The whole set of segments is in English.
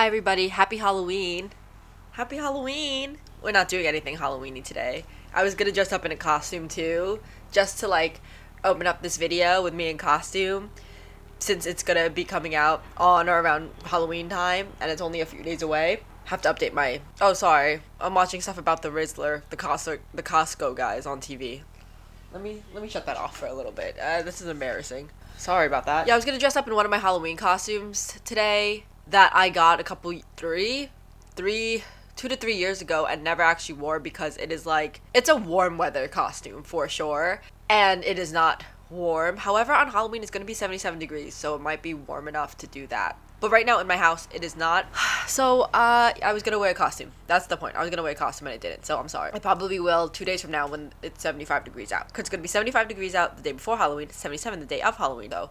Hi everybody, happy Halloween. Happy Halloween. We're not doing anything Halloweeny today. I was gonna dress up in a costume too, just to like open up this video with me in costume, since it's gonna be coming out on or around Halloween time and it's only a few days away. Have to update my, oh sorry, I'm watching stuff about the Rizzler, the Costco guys on TV. Let me shut that off for a little bit. This is embarrassing. Sorry about that. Yeah, I was gonna dress up in one of my Halloween costumes today that I got a couple, 2 to 3 years ago and never actually wore because it is like, it's a warm weather costume for sure, and it is not warm. However, on Halloween it's gonna be 77 degrees, so it might be warm enough to do that. But right now in my house, it is not. So, I was gonna wear a costume. That's the point. I was gonna wear a costume and I didn't, so I'm sorry. I probably will 2 days from now when it's 75 degrees out. Because it's gonna be 75 degrees out the day before Halloween, 77 the day of Halloween, though.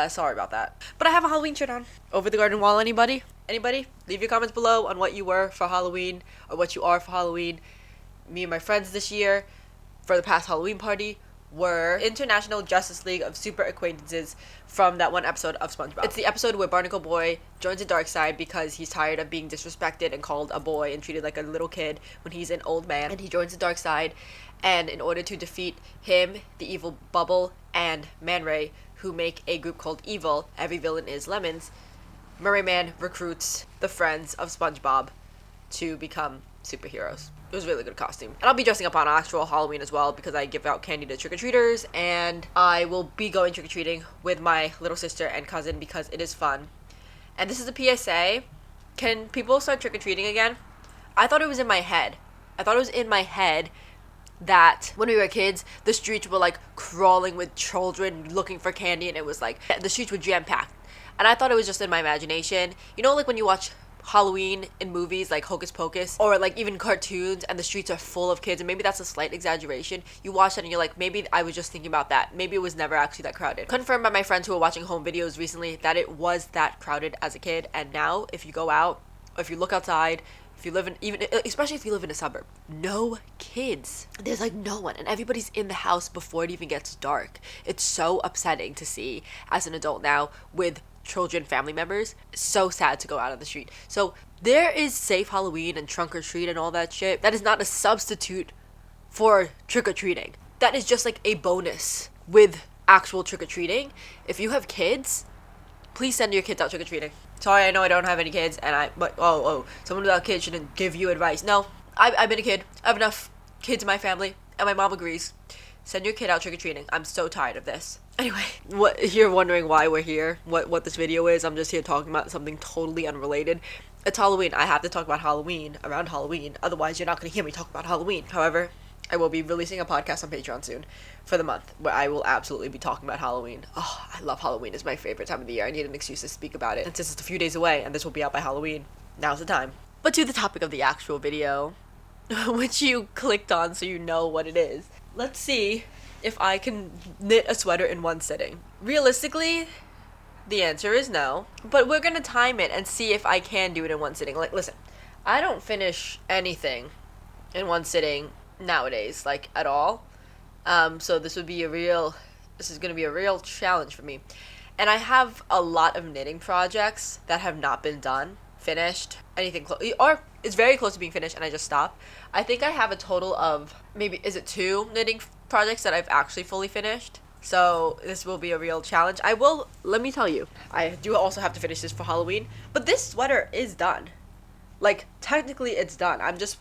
Sorry about that. But I have a Halloween shirt on. Over the garden wall, anybody? Anybody? Leave your comments below on what you were for Halloween, or what you are for Halloween. Me and my friends this year, for the past Halloween party, were International Justice League of Super Acquaintances from that one episode of SpongeBob. It's the episode where Barnacle Boy joins the dark side because he's tired of being disrespected and called a boy and treated like a little kid when he's an old man. And he joins the dark side, and in order to defeat him, the evil Bubble, and Man Ray, who make a group called Evil, Every Villain is Lemons, Murray Man recruits the friends of SpongeBob to become superheroes. It was a really good costume. And I'll be dressing up on actual Halloween as well because I give out candy to trick-or-treaters, and I will be going trick-or-treating with my little sister and cousin because it is fun. And this is a PSA. Can people start trick-or-treating again? I thought it was in my head. That when we were kids, the streets were like crawling with children looking for candy, and it was like the streets were jam-packed. And I thought it was just in my imagination. You know, like when you watch Halloween in movies like Hocus Pocus or like even cartoons and the streets are full of kids, and maybe that's a slight exaggeration. You watch that and you're like, maybe I was just thinking about that. Maybe it was never actually that crowded. Confirmed by my friends who were watching home videos recently that it was that crowded as a kid, and now if you go out or if you look outside, if you live in, even especially if you live in a suburb, no kids. There's like no one, and everybody's in the house before it even gets dark. It's so upsetting to see as an adult now with children, family members. It's so sad to go out on the street. So there is safe Halloween and trunk or treat and all that shit. That is not a substitute for trick-or-treating. That is just like a bonus with actual trick-or-treating. If you have kids, please send your kids out trick-or-treating. Sorry, I know I don't have any kids, and someone without kids shouldn't give you advice. No, I've been a kid. I have enough kids in my family, and my mom agrees. Send your kid out trick-or-treating. I'm so tired of this. Anyway, what you're wondering why we're here, what this video is, I'm just here talking about something totally unrelated. It's Halloween. I have to talk about Halloween around Halloween. Otherwise, you're not going to hear me talk about Halloween. However, I will be releasing a podcast on Patreon soon for the month where I will absolutely be talking about Halloween. Oh, I love Halloween. It's my favorite time of the year. I need an excuse to speak about it. And since it's a few days away and this will be out by Halloween, now's the time. But to the topic of the actual video, which you clicked on so you know what it is. Let's see if I can knit a sweater in one sitting. Realistically, the answer is no. But we're gonna time it and see if I can do it in one sitting. Like, listen, I don't finish anything in one sitting nowadays, like, at all. So this is gonna be a real challenge for me. And I have a lot of knitting projects that have not been done, finished, anything close, or it's very close to being finished and I just stopped. I think I have a total of maybe, is it 2 knitting projects that I've actually fully finished. So this will be a real challenge. Let me tell you, I do also have to finish this for Halloween, but this sweater is done. Like, technically it's done. I'm just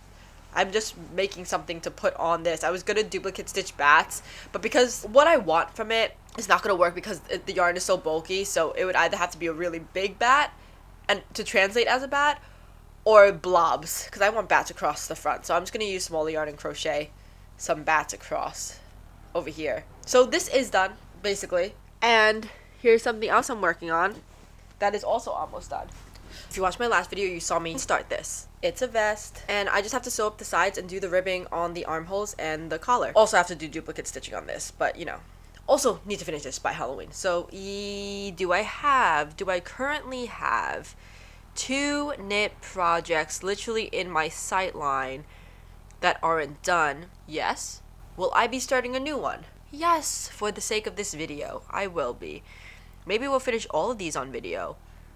making something to put on this. I was gonna duplicate stitch bats, but because what I want from it is not gonna work because the yarn is so bulky, so it would either have to be a really big bat and to translate as a bat, or blobs, because I want bats across the front. So I'm just gonna use smaller yarn and crochet some bats across over here. So this is done, basically. And here's something else I'm working on that is also almost done. If you watched my last video, you saw me start this. It's a vest, and I just have to sew up the sides and do the ribbing on the armholes and the collar. Also have to do duplicate stitching on this, but you know. Also need to finish this by Halloween. So do I currently have 2 knit projects literally in my sight line that aren't done? Yes. Will I be starting a new one? Yes, for the sake of this video, I will be. Maybe we'll finish all of these on video.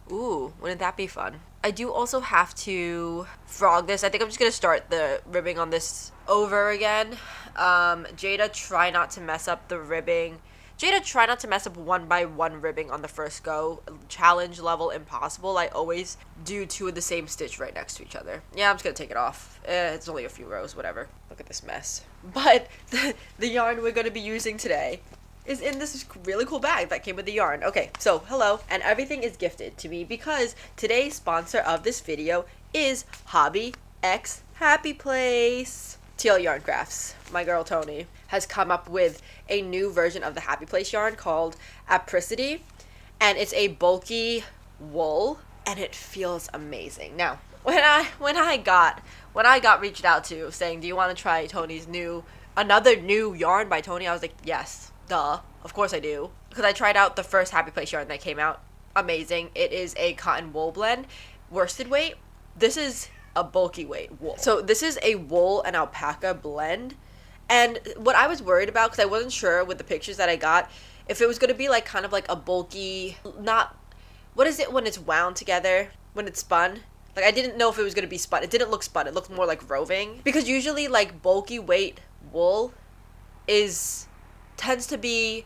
Ooh, wouldn't that be fun? I do also have to frog this. I think I'm just gonna start the ribbing on this over again. Jada, try not to mess up the ribbing. Jada, try not to mess up 1 by 1 ribbing on the first go. Challenge level impossible. I always do 2 of the same stitch right next to each other. Yeah, I'm just gonna take it off. It's only a few rows, whatever. Look at this mess. But the yarn we're gonna be using today is in this really cool bag that came with the yarn. Okay, so hello, and everything is gifted to me because today's sponsor of this video is Hobby X Happy Place. TL Yarn Crafts, my girl Tony, has come up with a new version of the Happy Place yarn called Apricity, and it's a bulky wool, and it feels amazing. Now, when I got reached out to saying, do you want to try Tony's another new yarn by Tony, I was like, yes, duh, of course I do, because I tried out the first Happy Place yarn that came out. Amazing. It is a cotton wool blend, worsted weight. This is a bulky weight wool. So this is a wool and alpaca blend. And what I was worried about, because I wasn't sure with the pictures that I got, if it was going to be like kind of like a bulky, not, what is it when it's wound together, when it's spun? Like I didn't know if it was going to be spun. It didn't look spun. It looked more like roving. Because usually like bulky weight wool tends to be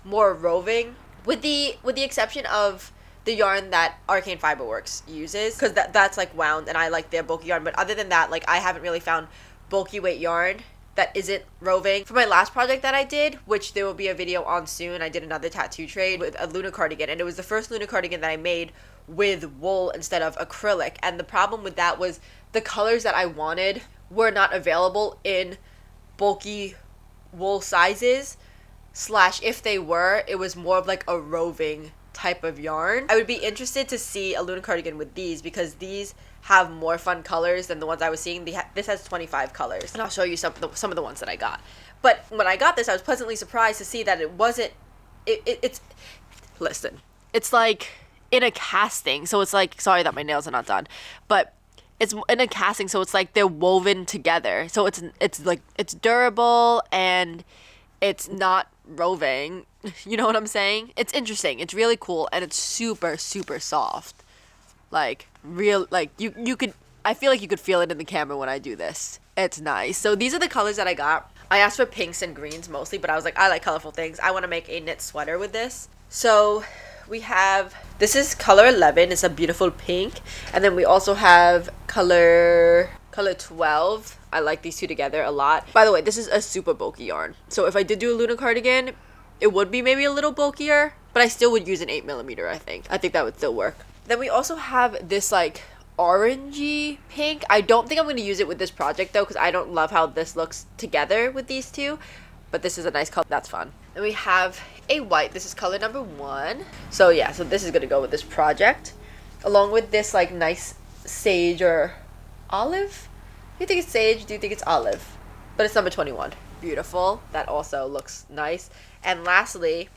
more roving, with the exception of the yarn that Arcane Fiberworks uses, because that's like wound and I like their bulky yarn. But other than that, like I haven't really found bulky weight yarn that isn't roving. For my last project that I did, which there will be a video on soon, I did another tattoo trade with a Luna cardigan, and it was the first Luna cardigan that I made with wool instead of acrylic. And the problem with that was the colors that I wanted were not available in bulky wool sizes, / if they were, it was more of like a roving type of yarn. I would be interested to see a Luna cardigan with these, because these have more fun colors than the ones I was seeing. This has 25 colors, and I'll show you some of the ones that I got. But when I got this, I was pleasantly surprised to see that it wasn't, it's, listen, it's like in a casting, so it's like, sorry that my nails are not done, but it's in a casting, so it's like they're woven together, so it's like, it's durable and it's not roving. You know what I'm saying? It's interesting. It's really cool, and it's super, super soft. Like, real, like, you could, I feel like you could feel it in the camera when I do this. It's nice. So these are the colors that I got. I asked for pinks and greens mostly, but I was like, I like colorful things. I want to make a knit sweater with this. So we have, this is color 11. It's a beautiful pink. And then we also have color 12. I like these two together a lot. By the way, this is a super bulky yarn. So if I did do a Luna cardigan, it would be maybe a little bulkier, but I still would use an 8mm, I think. I think that would still work. Then we also have this like orangey pink. I don't think I'm going to use it with this project though, because I don't love how this looks together with these two, but this is a nice color. That's fun. Then we have a white. This is color number 1. So yeah, so this is going to go with this project, along with this like nice sage or olive. Do you think it's sage? Do you think it's olive? But it's number 21. Beautiful. That also looks nice. And lastly,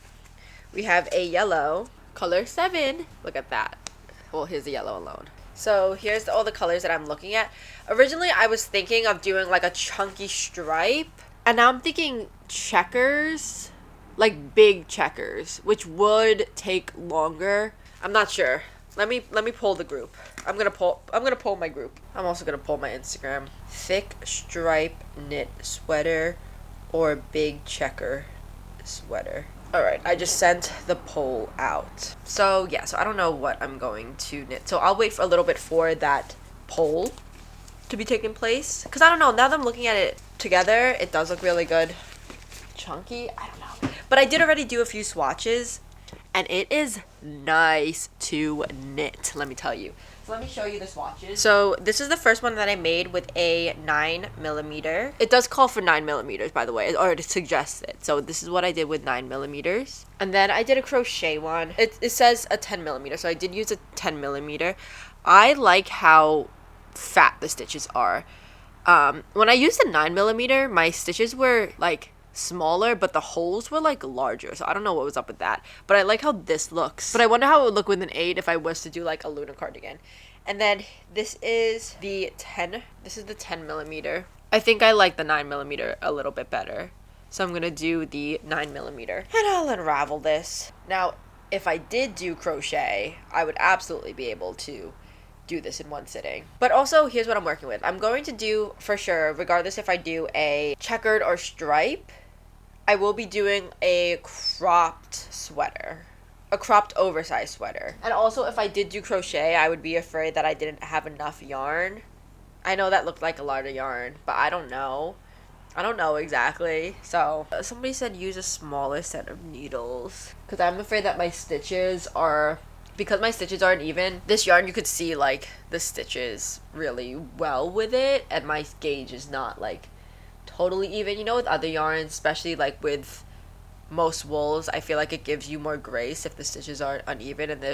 we have a yellow, color 7. Look at that. Well, here's the yellow alone. So here's all the colors that I'm looking at. Originally, I was thinking of doing like a chunky stripe, and now I'm thinking checkers, like big checkers, which would take longer. I'm not sure. Let me pull the group. I'm gonna pull my group. I'm also gonna pull my Instagram. Thick stripe knit sweater or big checker sweater. Alright, I just sent the poll out. So yeah, so I don't know what I'm going to knit. So I'll wait for a little bit for that poll to be taking place. Because I don't know, now that I'm looking at it together, it does look really good. Chunky? I don't know. But I did already do a few swatches, and it is nice to knit, let me tell you. So let me show you the swatches. So this is the first one that I made with a 9mm. It does call for 9mm, by the way, or it suggests it. So this is what I did with 9mm. And then I did a crochet one. It says a 10mm, so I did use a 10mm. I like how fat the stitches are. When I used a 9mm, my stitches were like smaller, but the holes were like larger, so I don't know what was up with that, but I like how this looks. But I wonder how it would look with an 8 if I was to do like a Luna cardigan. And then this is the 10mm. I think I like the 9mm a little bit better, so I'm gonna do the 9mm, and I'll unravel this. Now if I did do crochet, I would absolutely be able to do this in one sitting. But also, here's what I'm working with. I'm going to do, for sure, regardless if I do a checkered or stripe, I will be doing a cropped sweater. A cropped oversized sweater. And also, if I did do crochet, I would be afraid that I didn't have enough yarn. I know that looked like a lot of yarn, but I don't know. I don't know exactly. So, somebody said use a smaller set of needles. Because I'm afraid that my stitches are... Because my stitches aren't even, this yarn you could see, like, the stitches really well with it. And my gauge is not, like, totally even. You know, with other yarns, especially, like, with most wools, I feel like it gives you more grace if the stitches are uneven, and there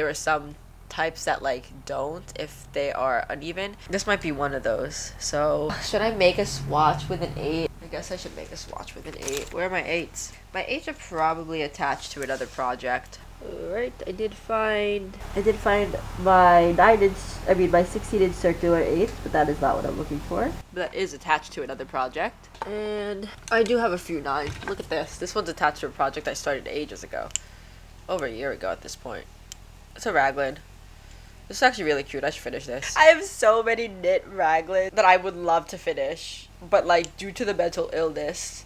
are some types that like don't if they are uneven. This might be one of those. So should I make a swatch with an 8? I guess I should make a swatch with an 8. Where are my 8s? My 8s are probably attached to another project. Alright, I did find my 16-inch circular 8, but that is not what I'm looking for. But that is attached to another project. And I do have a few 9s. Look at this. This one's attached to a project I started ages ago. Over a year ago at this point. It's a raglan. This is actually really cute. I should finish this. I have so many knit raglans that I would love to finish. But like, due to the mental illness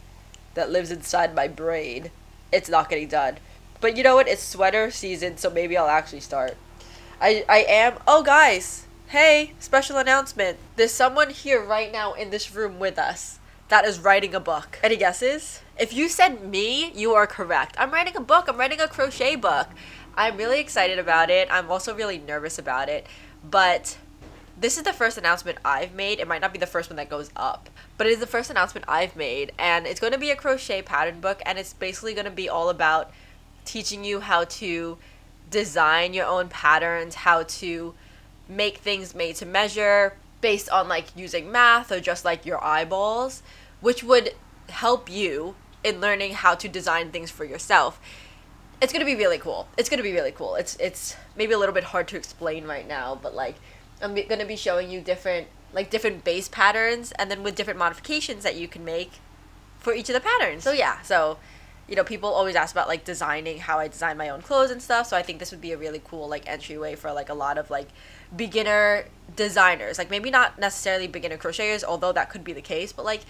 that lives inside my brain, it's not getting done. But you know what? It's sweater season, so maybe I'll actually start. I am... Oh, guys. Hey, special announcement. There's someone here right now in this room with us that is writing a book. Any guesses? If you said me, you are correct. I'm writing a book. I'm writing a crochet book. I'm really excited about it. I'm also really nervous about it. But this is the first announcement I've made. It might not be the first one that goes up, but it is the first announcement I've made. And it's going to be a crochet pattern book, and it's basically going to be all about teaching you how to design your own patterns, how to make things made to measure based on like using math or just like your eyeballs, which would help you in learning how to design things for yourself. It's going to be really cool. It's going to be really cool. It's maybe a little bit hard to explain right now, but like I'm going to be showing you different base patterns, and then with different modifications that you can make for each of the patterns. So yeah, you know, people always ask about like designing, how I design my own clothes and stuff. So I think this would be a really cool like entryway for like a lot of like beginner designers. Like maybe not necessarily beginner crocheters, although that could be the case. But like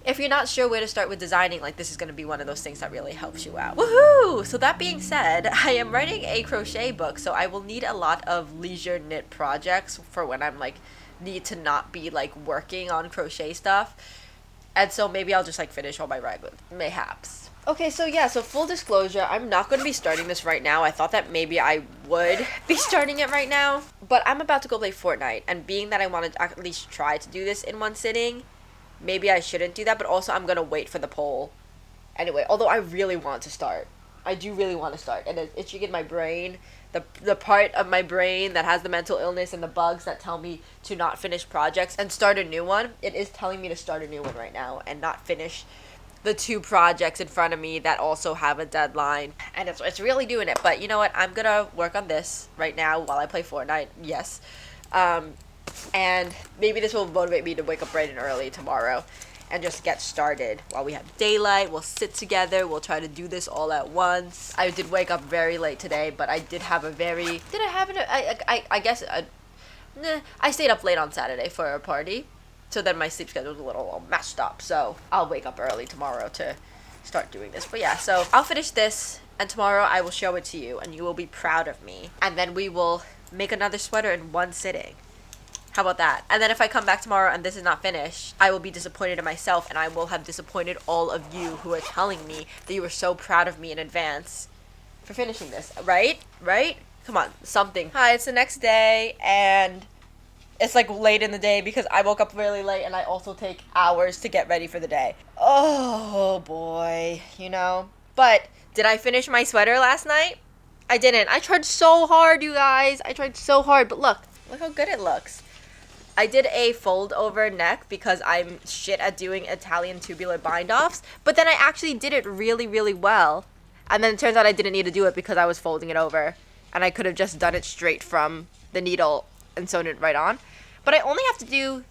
if you're not sure where to start with designing, like this is going to be one of those things that really helps you out. Woohoo! So that being said, I am writing a crochet book. So I will need a lot of leisure knit projects for when I'm like need to not be like working on crochet stuff. And so maybe I'll just like finish all my raglans, mayhaps. Okay, so yeah, so full disclosure, I'm not going to be starting this right now. I thought that maybe I would be starting it right now, but I'm about to go play Fortnite, and being that I want to at least try to do this in one sitting, maybe I shouldn't do that, but also I'm going to wait for the poll. Anyway, although I really want to start. I do really want to start, and it's itching in my brain. The part of my brain that has the mental illness and the bugs that tell me to not finish projects and start a new one, it is telling me to start a new one right now and not finish the 2 projects in front of me that also have a deadline, and it's really doing it. But you know what, I'm gonna work on this right now while I play Fortnite. Yes, and maybe this will motivate me to wake up bright and early tomorrow and just get started while we have daylight. We'll sit together, we'll try to do this all at once. I did wake up very late today, but I did have I stayed up late on Saturday for a party. So then my sleep schedule was a little messed up. So I'll wake up early tomorrow to start doing this. But yeah, so I'll finish this, and tomorrow I will show it to you, and you will be proud of me. And then we will make another sweater in one sitting. How about that? And then if I come back tomorrow and this is not finished, I will be disappointed in myself, and I will have disappointed all of you who are telling me that you were so proud of me in advance for finishing this. Right? Right? Come on, something. Hi, it's the next day, and it's like late in the day because I woke up really late, and I also take hours to get ready for the day. Oh boy, you know. But did I finish my sweater last night? I didn't. I tried so hard, you guys. I tried so hard, but look how good it looks. I did a fold over neck because I'm shit at doing Italian tubular bind offs, but then I actually did it really, really well. And then it turns out I didn't need to do it because I was folding it over, and I could have just done it straight from the needle and sewn it right on. But I only have to do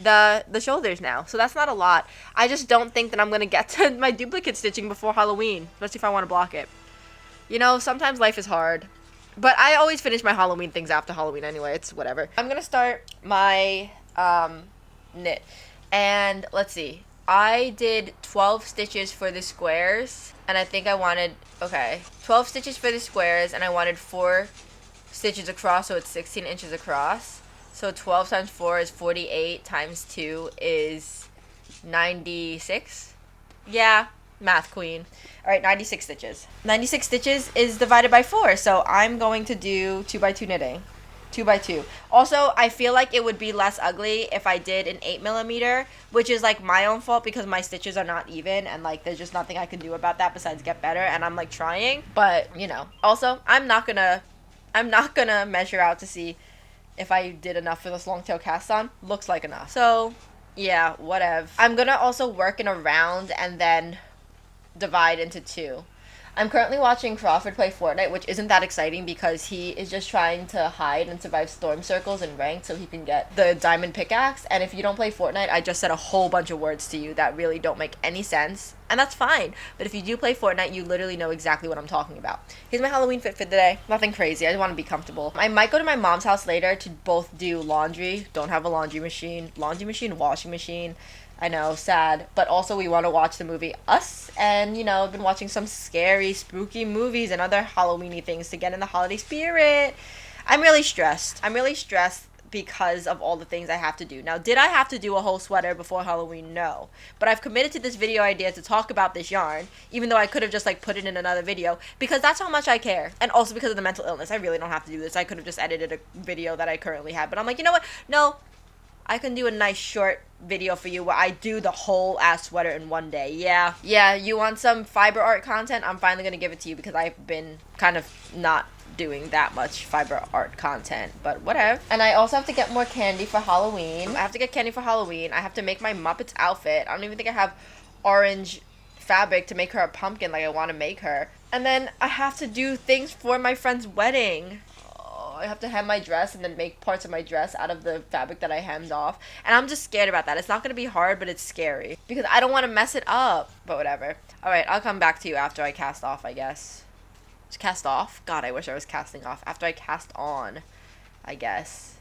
the shoulders now, so that's not a lot. I just don't think that I'm going to get to my duplicate stitching before Halloween, especially if I want to block it. You know, sometimes life is hard. But I always finish my Halloween things after Halloween anyway. It's whatever. I'm gonna start my knit. And let's see. I did 12 stitches for the squares. And I think I wanted, okay, 12 stitches for the squares. And I wanted 4 stitches across, so it's 16 inches across. So 12 times 4 is 48, times 2 is 96. Yeah, math queen. All right, 96 stitches. 96 stitches is divided by 4, so I'm going to do 2x2 knitting. 2x2. Also, I feel like it would be less ugly if I did an 8mm, which is like my own fault because my stitches are not even, and like there's just nothing I can do about that besides get better, and I'm like trying, but you know. Also, I'm not gonna measure out to see if I did enough for this long tail cast on. Looks like enough. So yeah, whatever. I'm gonna also work in a round and then divide into 2. I'm currently watching Crawford play Fortnite, which isn't that exciting because he is just trying to hide and survive storm circles and rank so he can get the diamond pickaxe. And if you don't play Fortnite, I just said a whole bunch of words to you that really don't make any sense. And that's fine. But if you do play Fortnite, you literally know exactly what I'm talking about. Here's my Halloween fit for the day. Nothing crazy. I just want to be comfortable. I might go to my mom's house later to both do laundry. Don't have a laundry machine. Laundry machine, washing machine. I know, sad. But also we want to watch the movie Us. And, you know, I've been watching some scary, spooky movies and other Halloween-y things to get in the holiday spirit. I'm really stressed. Because of all the things I have to do. Now, did I have to do a whole sweater before Halloween? No. But I've committed to this video idea to talk about this yarn, even though I could have just, like, put it in another video, because that's how much I care. And also because of the mental illness. I really don't have to do this. I could have just edited a video that I currently had. But I'm like, you know what? No. I can do a nice short video for you where I do the whole ass sweater in one day. Yeah, you want some fiber art content? I'm finally going to give it to you because I've been kind of not doing that much fiber art content, but whatever. And I also have to get more candy for Halloween. I have to make my Muppets outfit. I don't even think I have orange fabric to make her a pumpkin like I want to make her. And then I have to do things for my friend's wedding. I have to hem my dress and then make parts of my dress out of the fabric that I hemmed off. And I'm just scared about that. It's not going to be hard, but it's scary. Because I don't want to mess it up. But whatever. Alright, I'll come back to you after I cast off, I guess. Just cast off? God, I wish I was casting off. After I cast on, I guess.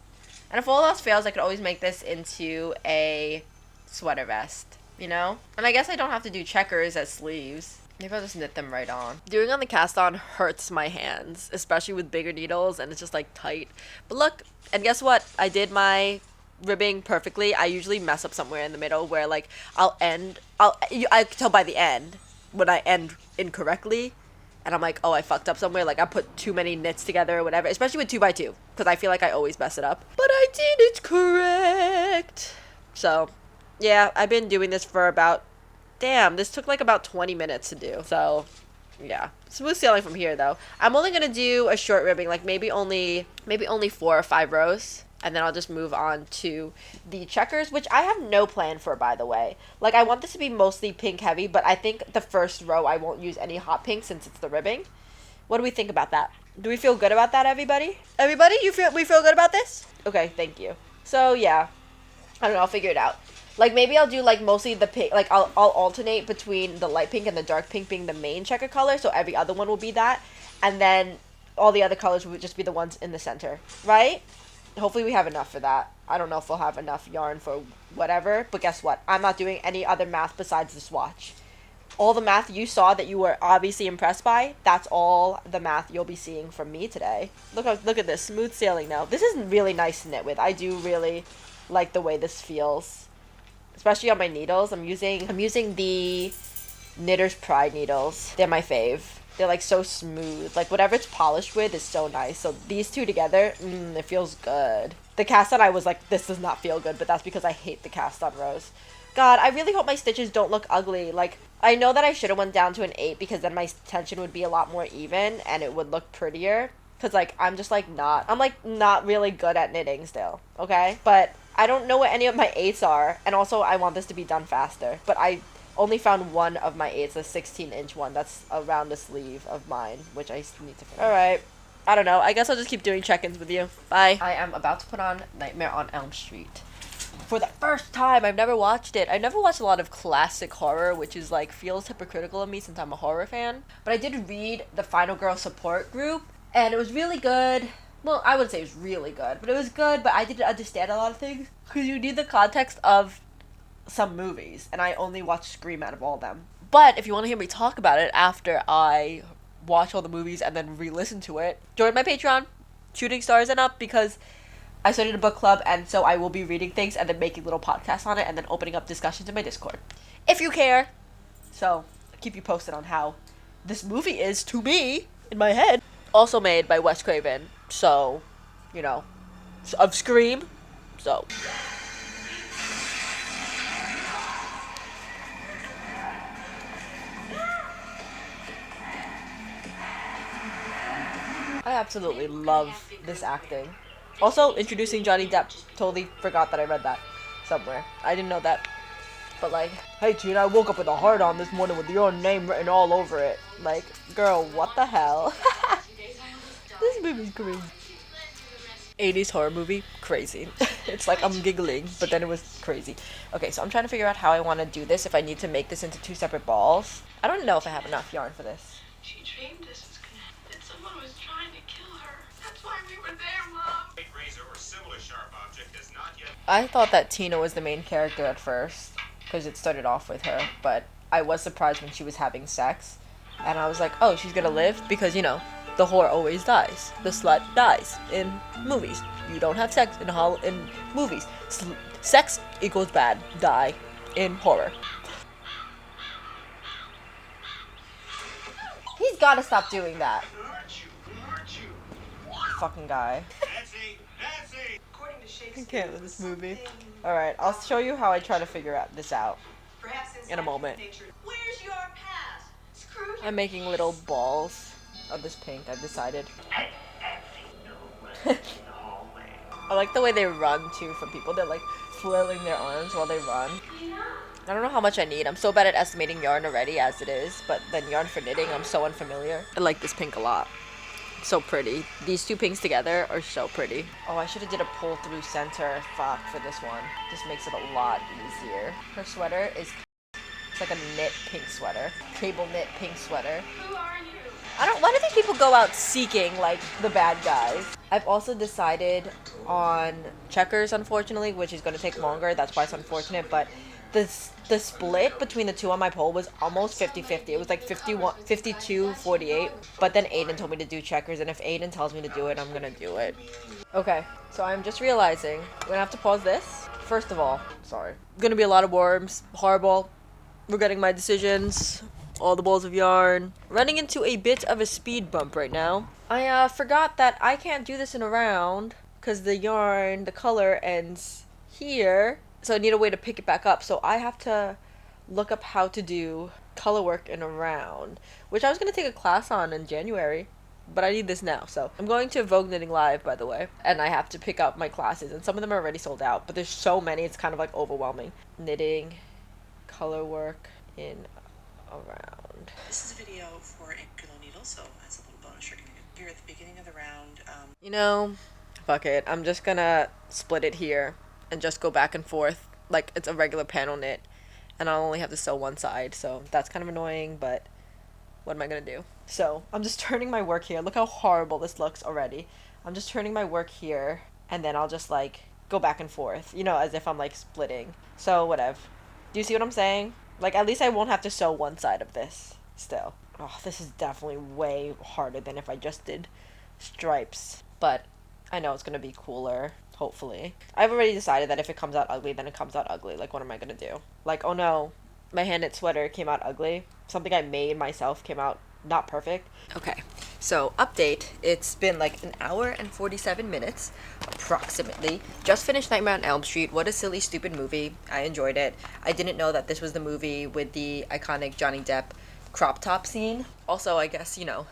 And if all else fails, I could always make this into a sweater vest. You know? And I guess I don't have to do checkers as sleeves. Maybe I'll just knit them right on. Doing on the cast on hurts my hands, especially with bigger needles, and it's just like tight. But look, and guess what? I did my ribbing perfectly. I usually mess up somewhere in the middle where like I can tell by the end when I end incorrectly, and I'm like, oh, I fucked up somewhere. Like I put too many knits together or whatever, especially with 2x2, because I feel like I always mess it up. But I did it correct. So yeah, I've been doing this for about, damn, this took like about 20 minutes to do. So, yeah. Smooth sailing from here, though. I'm only going to do a short ribbing, like maybe only 4 or 5 rows. And then I'll just move on to the checkers, which I have no plan for, by the way. Like, I want this to be mostly pink heavy, but I think the first row I won't use any hot pink since it's the ribbing. What do we think about that? Do we feel good about that, everybody? Everybody, we feel good about this? Okay, thank you. So, yeah. I don't know, I'll figure it out. Like, maybe I'll do, like, mostly the pink, like, I'll alternate between the light pink and the dark pink being the main checker color, so every other one will be that, and then all the other colors would just be the ones in the center, right? Hopefully we have enough for that. I don't know if we'll have enough yarn for whatever, but guess what? I'm not doing any other math besides the swatch. All the math you saw that you were obviously impressed by, that's all the math you'll be seeing from me today. Look at this, smooth sailing now. This is really nice to knit with. I do really like the way this feels. Especially on my needles. I'm using the Knitter's Pride needles. They're my fave. They're like so smooth. Like whatever it's polished with is so nice. So these two together, it feels good. The cast on I was like, this does not feel good, but that's because I hate the cast on rows. God, I really hope my stitches don't look ugly. Like, I know that I should have went down to an 8 because then my tension would be a lot more even and it would look prettier. Because like, I'm not really good at knitting still, okay? But I don't know what any of my 8s are, and also I want this to be done faster. But I only found one of my 8s, a 16-inch one that's around the sleeve of mine, which I need to finish. Alright, I don't know. I guess I'll just keep doing check-ins with you. Bye. I am about to put on Nightmare on Elm Street. For the first time, I've never watched it. I've never watched a lot of classic horror, which is like, feels hypocritical of me since I'm a horror fan. But I did read the Final Girl support group, And it was really good. Well, I wouldn't say it was really good, but it was good, but I didn't understand a lot of things. Because you need the context of some movies, and I only watched Scream out of all of them. But if you want to hear me talk about it after I watch all the movies and then re-listen to it, join my Patreon, Shooting Stars and Up, because I started a book club, and so I will be reading things and then making little podcasts on it and then opening up discussions in my Discord. If you care. So, I'll keep you posted on how this movie is to me, in my head. Also made by Wes Craven, so, you know, of Scream, so. I absolutely love this acting. Also, introducing Johnny Depp. Totally forgot that I read that somewhere. I didn't know that. But like, hey Tina, I woke up with a heart on this morning with your name written all over it. Like, girl, what the hell? This movie's crazy. 80s horror movie, crazy. It's like I'm giggling, but then it was crazy. Okay, so I'm trying to figure out how I want to do this, if I need to make this into 2 separate balls. I don't know if I have enough yarn for this. She dreamed this was gonna happen, that someone was trying to kill her. That's why we were there, Mom. Razor or similar sharp object has not yet. I thought that Tina was the main character at first, because it started off with her, but I was surprised when she was having sex, and I was like, oh, she's gonna live? Because, you know, the whore always dies. The slut dies in movies. You don't have sex in movies. Sex equals bad. Die in horror. He's gotta stop doing that. Fucking guy. Nancy! According to I Shakespeare, can't with this movie. Alright, I'll show you how I try to figure this out in a moment. Where's your past? Screw I'm making little balls of this pink, I've decided. I like the way they run too from people. They're like flailing their arms while they run. I don't know how much I need. I'm so bad at estimating yarn already as it is, but then yarn for knitting, I'm so unfamiliar. I like this pink a lot. So pretty. These 2 pinks together are so pretty. Oh, I should have did a pull through center fuck for this one. Just makes it a lot easier. Her sweater is, it's like a knit pink sweater. Cable knit pink sweater. Who are you? Why do these people go out seeking, like, the bad guys? I've also decided on checkers, unfortunately, which is going to take longer. That's why it's unfortunate, but the split between the 2 on my poll was almost 50-50. It was like 52-48, but then Aiden told me to do checkers, and if Aiden tells me to do it, I'm going to do it. Okay, so I'm just realizing, I'm going to have to pause this. First of all, sorry. Going to be a lot of worms, horrible, regretting my decisions. All the balls of yarn. Running into a bit of a speed bump right now. I forgot that I can't do this in a round because the yarn, the color ends here. So I need a way to pick it back up. So I have to look up how to do color work in a round, which I was going to take a class on in January, but I need this now. So I'm going to Vogue Knitting Live, by the way, and I have to pick up my classes, and some of them are already sold out, but there's so many, it's kind of like overwhelming. Knitting, color work in around. This is a video for Angular Needle, so as a little bonus, you're going to hear at the beginning of the round. You know, fuck it. I'm just gonna split it here and just go back and forth like it's a regular panel knit, and I'll only have to sew one side, so that's kind of annoying, but what am I gonna do? So I'm just turning my work here. Look how horrible this looks already. I'm just turning my work here, and then I'll just like go back and forth, you know, as if I'm like splitting. So whatever. Do you see what I'm saying? Like, at least I won't have to sew one side of this still. Oh, this is definitely way harder than if I just did stripes. But I know it's going to be cooler, hopefully. I've already decided that if it comes out ugly, then it comes out ugly. Like, what am I going to do? Like, oh no, my hand-knit sweater came out ugly. Something I made myself came out not perfect. Okay, so update. It's been like an hour and 47 minutes, approximately. Just finished Nightmare on Elm Street. What a silly, stupid movie. I enjoyed it. I didn't know that this was the movie with the iconic Johnny Depp crop top scene. Also, I guess, you know,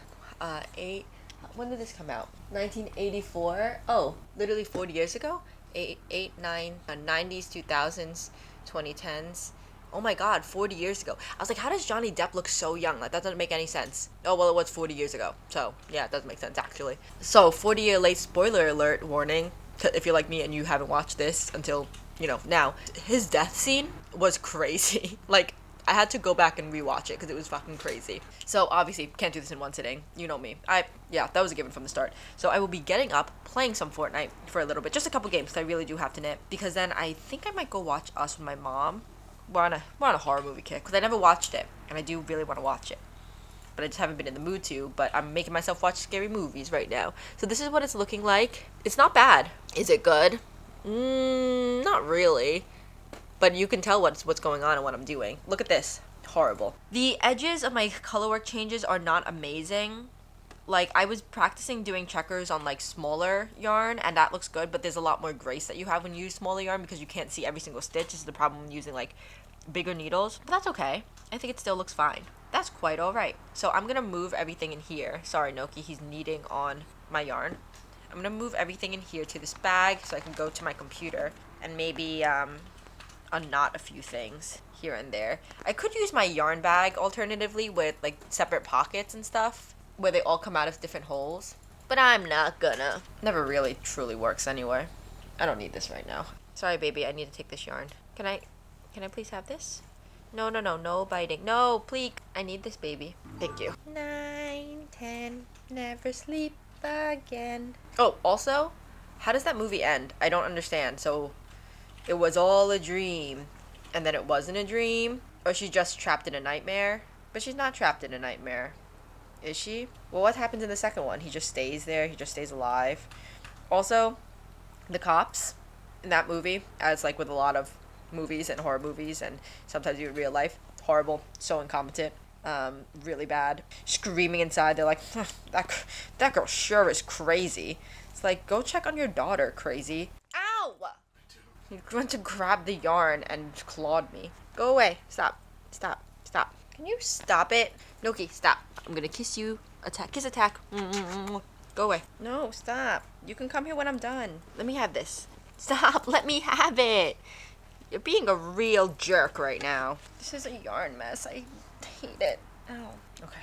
when did this come out? 1984? Oh, literally 40 years ago? 90s, 2000s, 2010s. Oh my god, 40 years ago. I was like, how does Johnny Depp look so young? Like, that doesn't make any sense. Oh, well, it was 40 years ago. So, yeah, it doesn't make sense, actually. So, 40-year late spoiler alert warning. If you're like me and you haven't watched this until, you know, now. His death scene was crazy. Like, I had to go back and rewatch it because it was fucking crazy. So obviously can't do this in one sitting. You know me. Yeah, that was a given from the start. So I will be getting up, playing some Fortnite for a little bit, just a couple games because I really do have to knit. Because then I think I might go watch Us with my mom. We're on a horror movie kick because I never watched it and I do really want to watch it. But I just haven't been in the mood to, but I'm making myself watch scary movies right now. So this is what it's looking like. It's not bad. Is it good? Not really. But you can tell what's going on and what I'm doing. Look at this. Horrible. The edges of my color work changes are not amazing. Like, I was practicing doing checkers on, like, smaller yarn, and that looks good, but there's a lot more grace that you have when you use smaller yarn because you can't see every single stitch. This is the problem when using, like, bigger needles. But that's okay. I think it still looks fine. That's quite alright. So I'm gonna move everything in here. Sorry, Noki, he's kneading on my yarn. I'm gonna move everything in here to this bag so I can go to my computer and maybe, unknot a few things here and there. I could use my yarn bag alternatively with, like, separate pockets and stuff where they all come out of different holes, but I'm not gonna. Never really truly works anyway. I don't need this right now. Sorry, baby, I need to take this yarn. Can I please have this? No biting. No, please. I need this, baby. Thank you. 9, 10, never sleep again. Oh, also, how does that movie end? I don't understand. So, it was all a dream, and then it wasn't a dream, or she's just trapped in a nightmare? But she's not trapped in a nightmare. Is she? Well, what happens in the second one? He just stays there. He just stays alive. Also, the cops in that movie, as like with a lot of movies and horror movies and sometimes even real life, horrible, so incompetent, really bad. Screaming inside. They're like, that girl sure is crazy. It's like, go check on your daughter, crazy. Ow! He went to grab the yarn and clawed me. Go away. Stop. Can you stop it? Noki, stop. I'm gonna kiss you. Attack. Kiss attack. Go away. No, stop. You can come here when I'm done. Let me have this. Stop. Let me have it. You're being a real jerk right now. This is a yarn mess. I hate it. Ow. Okay.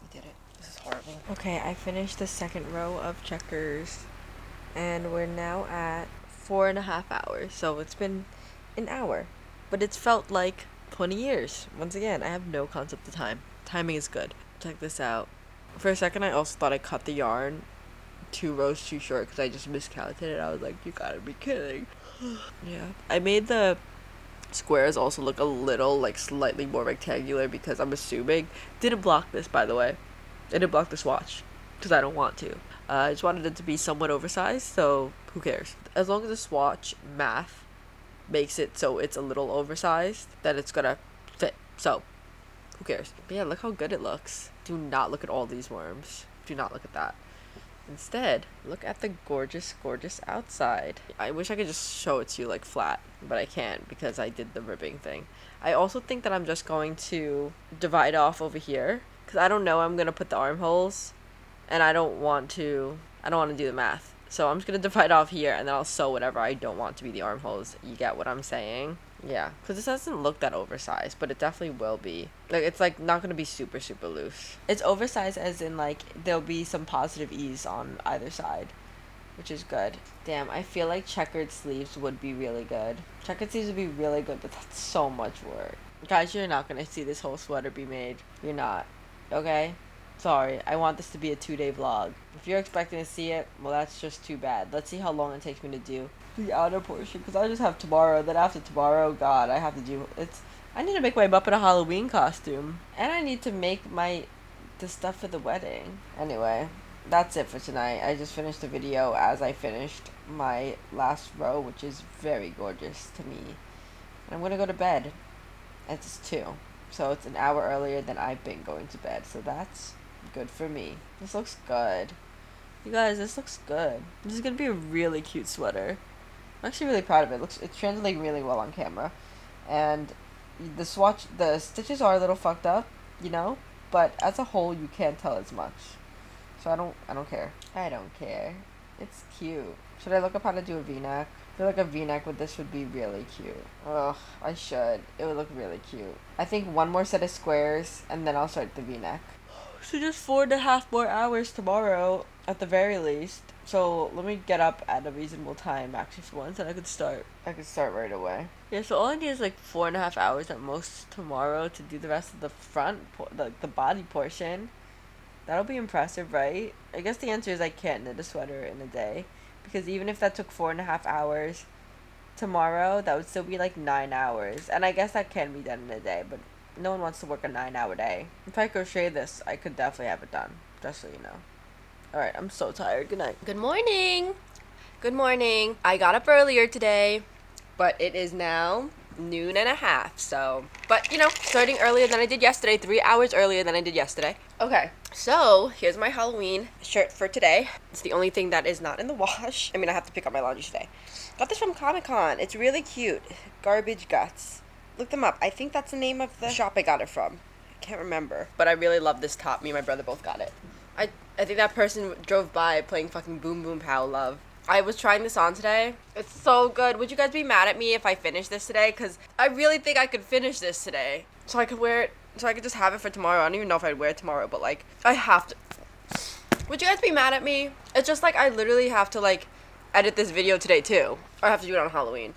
We did it. This is horrible. Okay, I finished the second row of checkers. And we're now at 4.5 hours. So it's been an hour. But it's felt like 20 years. Once again, I have no concept of time. Timing is good. Check this out. For a second, I also thought I cut the yarn 2 rows too short because I just miscalculated. I was like, you gotta be kidding. Yeah. I made the squares also look a little, like, slightly more rectangular because I'm assuming. Didn't block this, by the way. I didn't block the swatch because I don't want to. I just wanted it to be somewhat oversized, so who cares? As long as the swatch math makes it so it's a little oversized, then it's gonna fit. So, who cares? But yeah, look how good it looks. Do not look at all these worms. Do not look at that. Instead, look at the gorgeous, gorgeous outside. I wish I could just show it to you like flat, but I can't because I did the ribbing thing. I also think that I'm just going to divide off over here because I don't know I'm gonna put the armholes, and I don't want to do the math. So I'm just gonna divide off here and then I'll sew whatever I don't want to be the armholes. You get what I'm saying? Yeah, because this doesn't look that oversized, but it definitely will be. Like, it's like not gonna be super, super loose. It's oversized as in like there'll be some positive ease on either side, which is good. Damn, I feel like checkered sleeves would be really good. Checkered sleeves would be really good, but that's so much work. Guys, you're not gonna see this whole sweater be made. You're not. Okay? Sorry, I want this to be a 2-day vlog. If you're expecting to see it, well, that's just too bad. Let's see how long it takes me to do the outer portion, because I just have tomorrow. Then after tomorrow, God, I have to do I need to make my Muppet a Halloween costume, and I need to make the stuff for the wedding. Anyway, that's it for tonight. I just finished the video as I finished my last row, which is very gorgeous to me. And I'm gonna go to bed. It's 2, so it's an hour earlier than I've been going to bed. So that's good for me. This looks good. You guys, this looks good. This is gonna be a really cute sweater. I'm actually really proud of it. It's translating really well on camera. And the stitches are a little fucked up, you know, but as a whole you can't tell as much. So I don't care. I don't care. It's cute. Should I look up how to do a V-neck? I feel like a V-neck with this would be really cute. Ugh, I should. It would look really cute. I think 1 more set of squares and then I'll start the V-neck. So just 4.5 more hours tomorrow, at the very least. So let me get up at a reasonable time actually for once, and I could start right away. Yeah, so all I need is like 4.5 hours at most tomorrow to do the rest of the the body portion. That'll be impressive, right? I guess the answer is I can't knit a sweater in a day, because even if that took 4.5 hours tomorrow, that would still be like 9 hours, and I guess that can be done in a day, but no one wants to work a 9-hour day. If I crochet this, I could definitely have it done, just so you know. Alright, I'm so tired. Good night. Good morning. Good morning. I got up earlier today, but it is now noon and a half, so. But, you know, starting earlier than I did yesterday, 3 hours earlier than I did yesterday. Okay, so here's my Halloween shirt for today. It's the only thing that is not in the wash. I mean, I have to pick up my laundry today. Got this from Comic-Con. It's really cute. Garbage Guts. Look them up. I think that's the name of the shop I got it from. I can't remember. But I really love this top. Me and my brother both got it. I think that person drove by playing fucking Boom Boom Pow Love. I was trying this on today. It's so good. Would you guys be mad at me if I finished this today? Because I really think I could finish this today. So I could wear it. So I could just have it for tomorrow. I don't even know if I'd wear it tomorrow, but like, I have to. Would you guys be mad at me? It's just like I literally have to like edit this video today too. Or I have to do it on Halloween.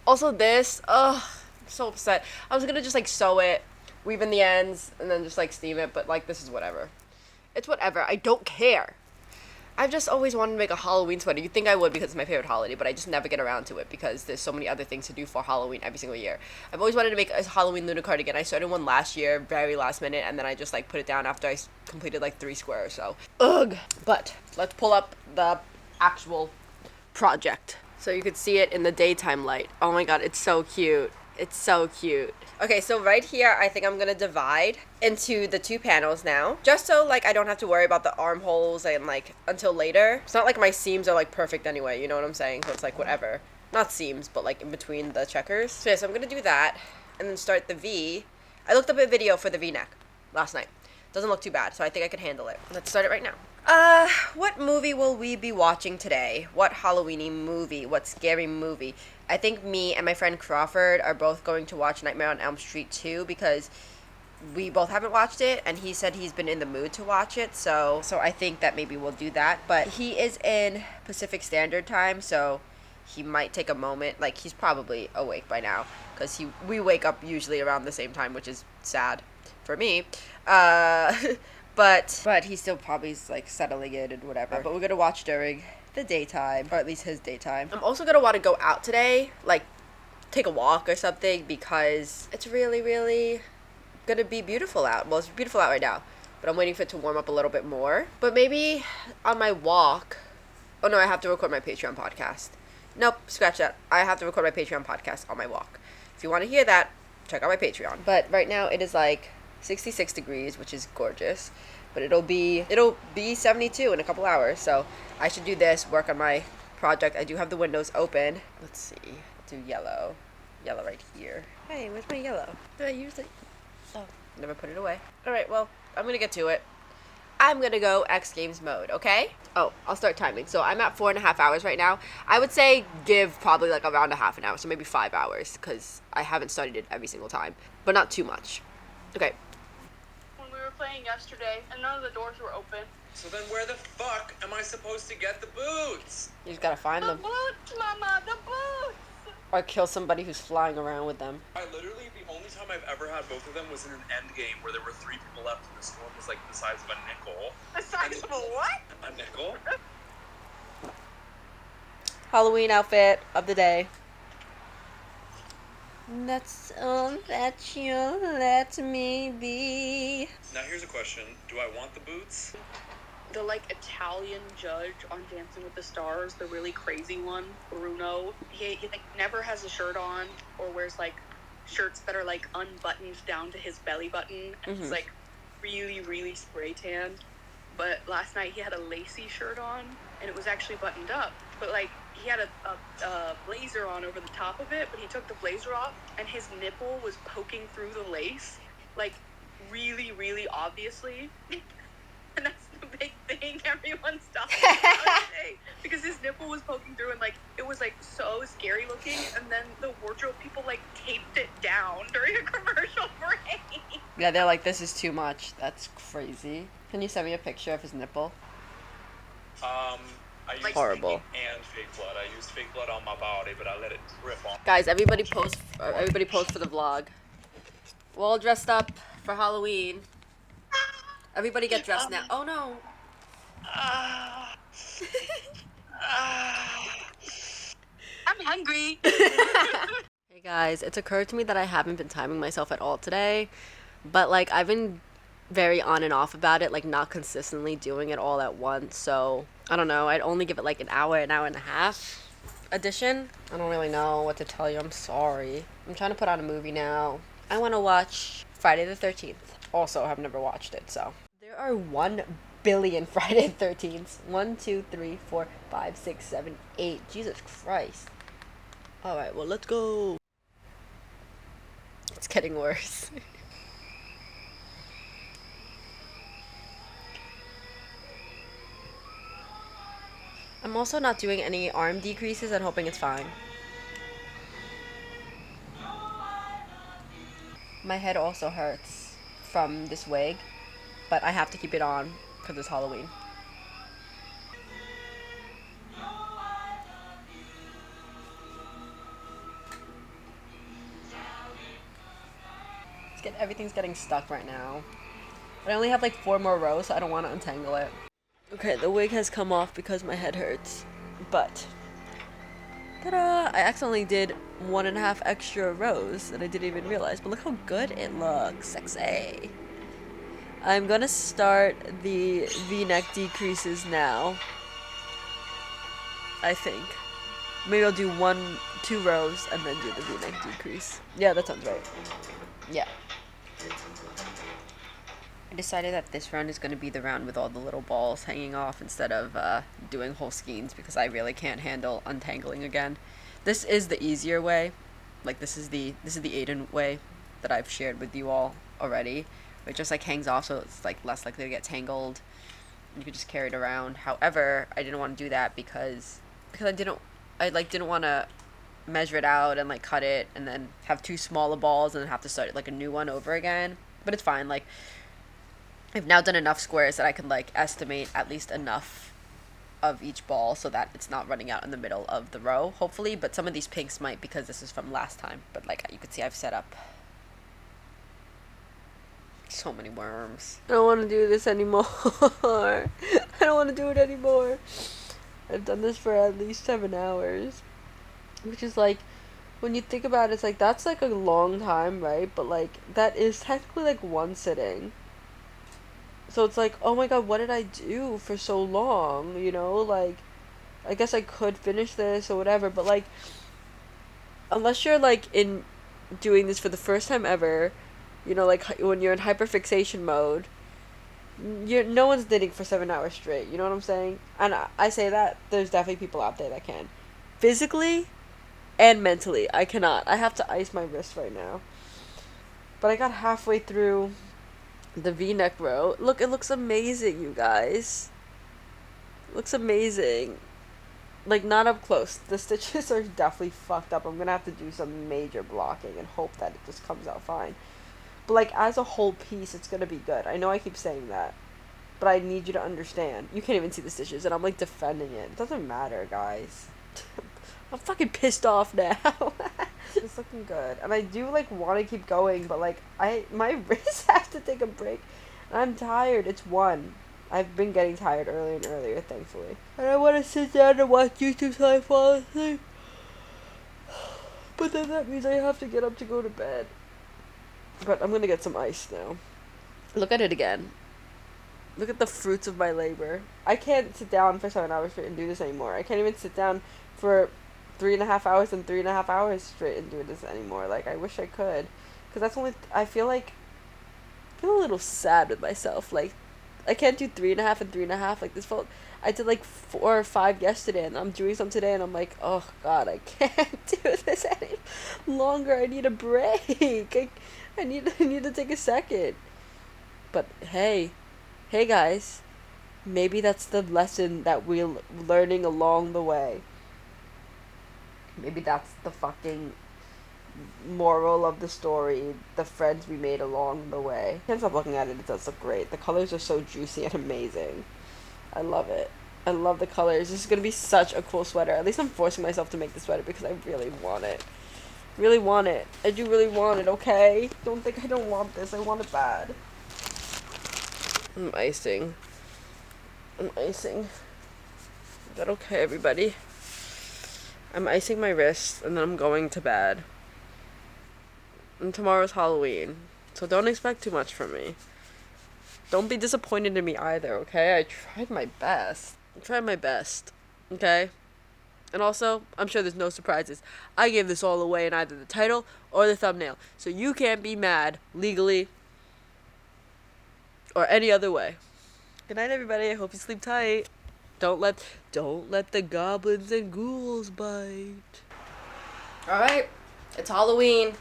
Also this, I'm so upset. I was gonna just like sew it, weave in the ends, and then just like steam it, but like this is whatever. It's whatever. I don't care. I've just always wanted to make a Halloween sweater. You'd think I would because it's my favorite holiday, but I just never get around to it because there's so many other things to do for Halloween every single year. I've always wanted to make a Halloween Luna cardigan. I started one last year, very last minute, and then I just like put it down after I completed like 3 squares, so. Ugh. But let's pull up the actual project so you could see it in the daytime light. Oh my god, it's so cute. It's so cute. Okay, so right here, I think I'm gonna divide into the 2 panels now. Just so, like, I don't have to worry about the armholes and, like, until later. It's not like my seams are, like, perfect anyway, you know what I'm saying? So it's, like, whatever. Not seams, but, like, in between the checkers. So, yeah, so I'm gonna do that and then start the V. I looked up a video for the V-neck last night. Doesn't look too bad, so I think I can handle it. Let's start it right now. What movie will we be watching today? What Halloween-y movie? What scary movie? I think me and my friend Crawford are both going to watch Nightmare on Elm Street 2 because we both haven't watched it, and he said he's been in the mood to watch it, so I think that maybe we'll do that. But he is in Pacific Standard Time, so he might take a moment. Like, he's probably awake by now because we wake up usually around the same time, which is sad for me. But he still probably is, like, settling in and whatever. But we're gonna watch during the daytime, or at least his daytime. I'm also gonna want to go out today, like, take a walk or something, because it's really, really gonna be beautiful out. Well, it's beautiful out right now, but I'm waiting for it to warm up a little bit more. But maybe on my walk, oh no, I have to record my Patreon podcast. Nope, scratch that. I have to record my Patreon podcast on my walk. If you want to hear that, check out my Patreon. But right now it is like 66 degrees, which is gorgeous. But it'll be 72 in a couple hours, so I should do this, work on my project. I do have the windows open. Let's see. Do yellow. Yellow right here. Hey, where's my yellow? Did I use it? Oh, never put it away. Alright, well, I'm gonna get to it. I'm gonna go X Games mode, okay? Oh, I'll start timing. So I'm at 4.5 hours right now. I would say give probably like around a half an hour, so maybe 5 hours, because I haven't studied it every single time. But not too much. Okay. When we were playing yesterday, and none of the doors were open. So then where the fuck am I supposed to get the boots? You just gotta find The them. boots, Mama, the boots! Or kill somebody who's flying around with them. I literally, the only time I've ever had both of them was in an end game where there were 3 people left and the score was like the size of a nickel. The size of a what? A nickel? Halloween outfit of the day. That's all that you let me be. Now here's a question. Do I want the boots? The like Italian judge on Dancing with the Stars, the really crazy one, Bruno, he like never has a shirt on or wears like shirts that are like unbuttoned down to his belly button, and he's like really, really spray tanned. But last night he had a lacy shirt on and it was actually buttoned up, but like he had a blazer on over the top of it, but he took the blazer off and his nipple was poking through the lace, like really, really obviously. And that's the big thing everyone's talking about today. Because his nipple was poking through and, like, it was, like, so scary looking. And then the wardrobe people, like, taped it down during a commercial break. Yeah, they're like, this is too much. That's crazy. Can you send me a picture of his nipple? I used Horrible. and fake blood. I used fake blood on my body, but I let it drip on. Guys, everybody post for the vlog. We're all dressed up for Halloween. Everybody get dressed now. Oh no. I'm hungry. Hey guys, it's occurred to me that I haven't been timing myself at all today, but like I've been very on and off about it, like not consistently doing it all at once. So I don't know. I'd only give it like an hour and a half edition. I don't really know what to tell you. I'm sorry. I'm trying to put on a movie now. I want to watch Friday the 13th. Also, I've never watched it, so. There are 1 billion Friday the 13th. 1, 2, 3, 4, 5, 6, 7, 8. Jesus Christ. Alright, well, let's go. It's getting worse. I'm also not doing any arm decreases and hoping it's fine. My head also hurts from this wig, but I have to keep it on because it's Halloween. Everything's getting stuck right now. I only have like 4 more rows, so I don't want to untangle it. Okay, the wig has come off because my head hurts, but ta-da! I accidentally did 1.5 extra rows and I didn't even realize, but look how good it looks. Sexy. I'm gonna start the V-neck decreases now. I think. Maybe I'll do 2 rows and then do the V-neck decrease. Yeah, that sounds right. Yeah. I decided that this round is going to be the round with all the little balls hanging off instead of doing whole skeins because I really can't handle untangling again. This is the easier way. Like this is the Aiden way that I've shared with you all already. It just like hangs off so it's like less likely to get tangled. You can just carry it around. However, I didn't want to do that because I didn't want to measure it out and like cut it and then have 2 smaller balls and then have to start like a new one over again. But it's fine. Like I've now done enough squares that I can like estimate at least enough of each ball so that it's not running out in the middle of the row, hopefully. But some of these pinks might because this is from last time. But like you can see, I've set up so many worms. I don't want to do this anymore. I don't want to do it anymore. I've done this for at least 7 hours, which is like, when you think about it, it's like that's like a long time, right? But like that is technically like 1 sitting. So it's like, oh my god, what did I do for so long? You know, like, I guess I could finish this or whatever, but like, unless you're like in doing this for the first time ever, you know, like when you're in hyperfixation mode, no one's knitting for 7 hours straight. You know what I'm saying? And I say that there's definitely people out there that can, physically and mentally. I cannot. I have to ice my wrist right now. But I got halfway through the V-neck row. Look, it looks amazing, you guys. It looks amazing. Like, not up close. The stitches are definitely fucked up. I'm gonna have to do some major blocking and hope that it just comes out fine. But, like, as a whole piece, it's gonna be good. I know I keep saying that, but I need you to understand. You can't even see the stitches, and I'm, like, defending it. It doesn't matter, guys. I'm fucking pissed off now. It's looking good. And I do, like, want to keep going, but, like, my wrists have to take a break. And I'm tired. It's 1. I've been getting tired earlier and earlier, thankfully. And I want to sit down and watch YouTube till I fall asleep. But then that means I have to get up to go to bed. But I'm gonna get some ice now. Look at it again. Look at the fruits of my labor. I can't sit down for 7 hours straight and do this anymore. I can't even sit down for 3.5 hours and 3.5 hours straight and do this anymore. Like, I wish I could. Because that's only, I feel a little sad with myself. Like, I can't do 3.5 and 3.5. Like, this felt, I did like 4 or 5 yesterday, and I'm doing some today, and I'm like, oh god, I can't do this any longer. I need a break. I need to take a second. But hey guys, maybe that's the lesson that we're learning along the way. Maybe that's the fucking moral of the story, the friends we made along the way. I can't stop looking at it. It does look great. The colors are so juicy and amazing. I love it. I love the colors. This is gonna be such a cool sweater. At least I'm forcing myself to make the sweater because I really want it. Really want it. I do really want it, okay? Don't think I don't want this. I want it bad. I'm icing. I'm icing. Is that okay, everybody? I'm icing my wrist and then I'm going to bed. And tomorrow's Halloween. So don't expect too much from me. Don't be disappointed in me either, okay? I tried my best. I tried my best, okay? And also, I'm sure there's no surprises. I gave this all away in either the title or the thumbnail. So you can't be mad legally or any other way. Good night, everybody. I hope you sleep tight. Don't let the goblins and ghouls bite. Alright, it's Halloween,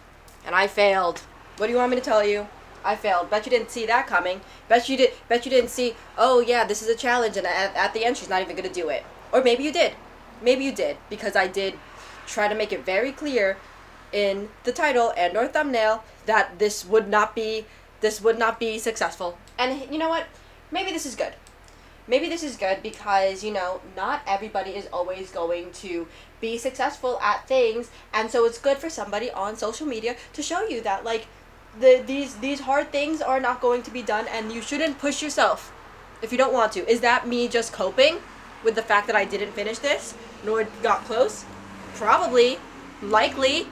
and I failed. What do you want me to tell you? I failed. Bet you didn't see that coming. Bet you didn't see, oh yeah, this is a challenge, and at the end she's not even gonna do it. Or maybe you did. Maybe you did, because I did try to make it very clear in the title and or thumbnail that this would not be successful. And you know what? Maybe this is good. Maybe this is good because, you know, not everybody is always going to be successful at things, and so it's good for somebody on social media to show you that, like, these hard things are not going to be done, and you shouldn't push yourself if you don't want to. Is that me just coping with the fact that I didn't finish this, nor got close? Probably, likely,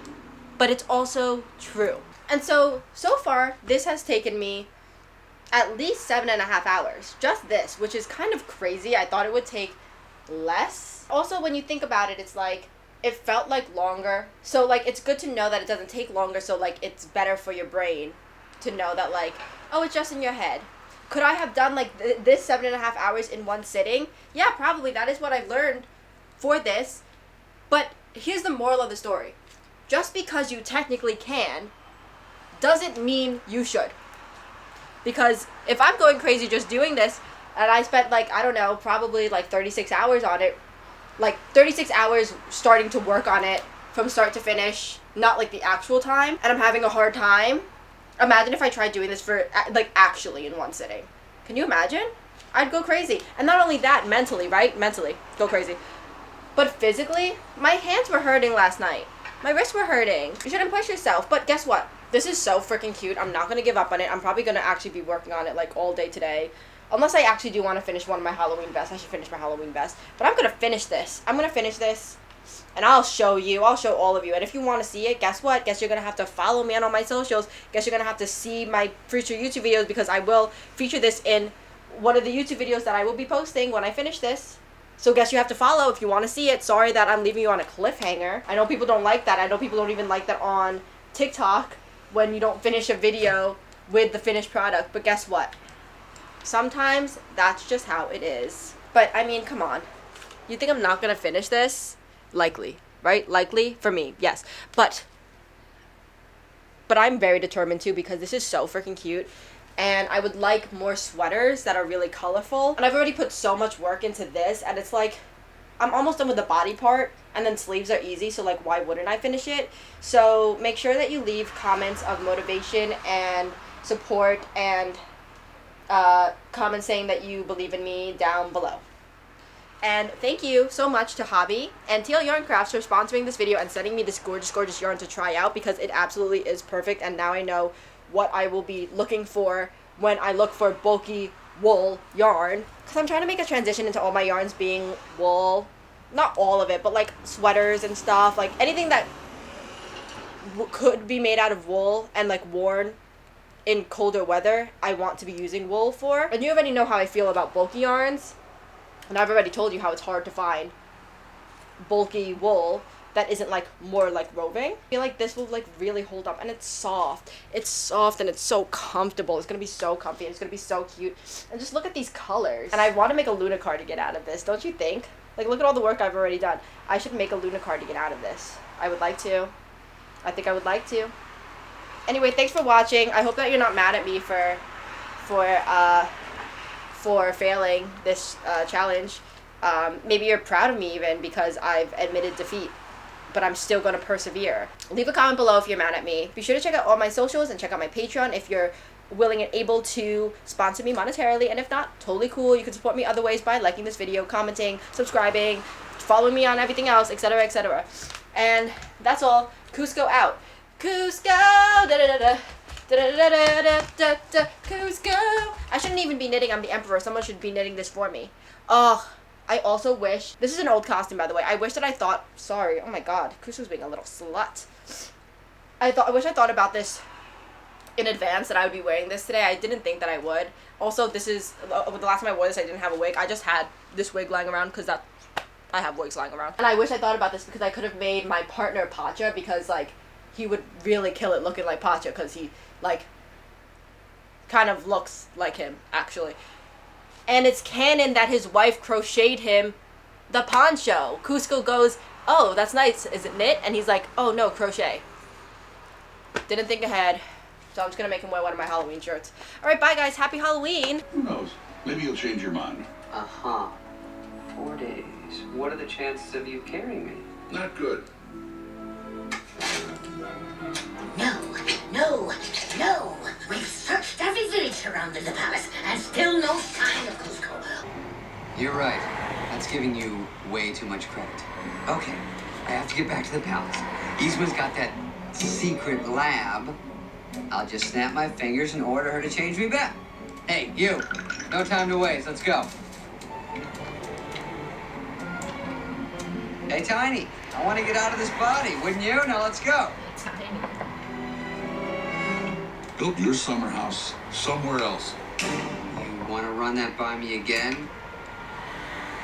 but it's also true. And so far, this has taken me at least 7.5 hours. Just this, which is kind of crazy. I thought it would take less. Also, when you think about it, it's like, it felt like longer. So, like, it's good to know that it doesn't take longer, so, like, it's better for your brain to know that, like, oh, it's just in your head. Could I have done, like, this 7.5 hours in one sitting? Yeah, probably. That is what I've learned for this. But here's the moral of the story. Just because you technically can doesn't mean you should. Because if I'm going crazy just doing this, and I spent, like, I don't know, probably, like, 36 hours on it, like, 36 hours starting to work on it from start to finish, not, like, the actual time, and I'm having a hard time. Imagine if I tried doing this for, like, actually in one sitting. Can you imagine? I'd go crazy. And not only that, mentally, right? Mentally, go crazy. But physically, my hands were hurting last night. My wrists were hurting. You shouldn't push yourself. But guess what? This is so freaking cute. I'm not going to give up on it. I'm probably going to actually be working on it, like, all day today. Unless I actually do want to finish one of my Halloween vests. I should finish my Halloween vest. But I'm going to finish this. I'm going to finish this. And I'll show you. I'll show all of you. And if you want to see it, guess what? Guess you're going to have to follow me on all my socials. Guess you're going to have to see my future YouTube videos, because I will feature this in one of the YouTube videos that I will be posting when I finish this. So guess you have to follow if you want to see it. Sorry that I'm leaving you on a cliffhanger. I know people don't like that. I know people don't even like that on TikTok when you don't finish a video with the finished product. But guess what? Sometimes that's just how it is. But, I mean, come on. You think I'm not going to finish this? Likely, right? Likely for me, yes. But I'm very determined too, because this is so freaking cute. And I would like more sweaters that are really colorful. And I've already put so much work into this, and it's like, I'm almost done with the body part, and then sleeves are easy, so, like, why wouldn't I finish it? So make sure that you leave comments of motivation and support, and comments saying that you believe in me down below. And thank you so much to Hobby and TL Yarn Crafts for sponsoring this video and sending me this gorgeous, gorgeous yarn to try out, because it absolutely is perfect, and now I know what I will be looking for when I look for bulky wool yarn. Because I'm trying to make a transition into all my yarns being wool. Not all of it, but, like, sweaters and stuff. Like, anything that could be made out of wool and, like, worn in colder weather, I want to be using wool for. And you already know how I feel about bulky yarns. And I've already told you how it's hard to find bulky wool that isn't, like, more like roving. I feel like this will, like, really hold up, and it's soft. It's soft and it's so comfortable. It's gonna be so comfy, and it's gonna be so cute. And just look at these colors. And I want to make a Luna cardigan out of this, don't you think? Like, look at all the work I've already done. I should make a Luna cardigan out of this. I would like to. I think I would like to. Anyway, thanks for watching. I hope that you're not mad at me for failing this challenge. Maybe you're proud of me even, because I've admitted defeat, but I'm still going to persevere. Leave a comment below if you're mad at me. Be sure to check out all my socials and check out my Patreon if you're willing and able to sponsor me monetarily, and if not, totally cool. You can support me other ways by liking this video, commenting, subscribing, following me on everything else, etc., etc. And that's all. Cusco out. Cusco, da-da-da-da. Da-da-da-da-da-da-da. Cusco. I shouldn't even be knitting. I'm the emperor. Someone should be knitting this for me. Oh, I also wish, this is an old costume, by the way. I wish that I thought, sorry, oh my god, Cusco's being a little slut. I wish I thought about this in advance, that I would be wearing this today. I didn't think that I would. Also, this is, the last time I wore this, I didn't have a wig. I just had this wig lying around because I have wigs lying around. And I wish I thought about this because I could have made my partner Pacha, because, like, he would really kill it looking like Pacha, because he, like, kind of looks like him, actually. And it's canon that his wife crocheted him the poncho. Cusco goes, oh, that's nice. Is it knit? And he's like, oh, no, crochet. Didn't think ahead. So I'm just going to make him wear one of my Halloween shirts. All right, bye, guys. Happy Halloween. Who knows? Maybe you'll change your mind. Uh-huh. 4 days. What are the chances of you carrying me? Not good. No, no, no. We've searched every village surrounding the palace, and still no sign of Cusco. You're right. That's giving you way too much credit. Okay, I have to get back to the palace. Yzma's got that secret lab. I'll just snap my fingers and order her to change me back. Hey, you. No time to waste. Let's go. Hey, Tiny. I want to get out of this body. Wouldn't you? Now let's go. Build your summer house somewhere else. You want to run that by me again?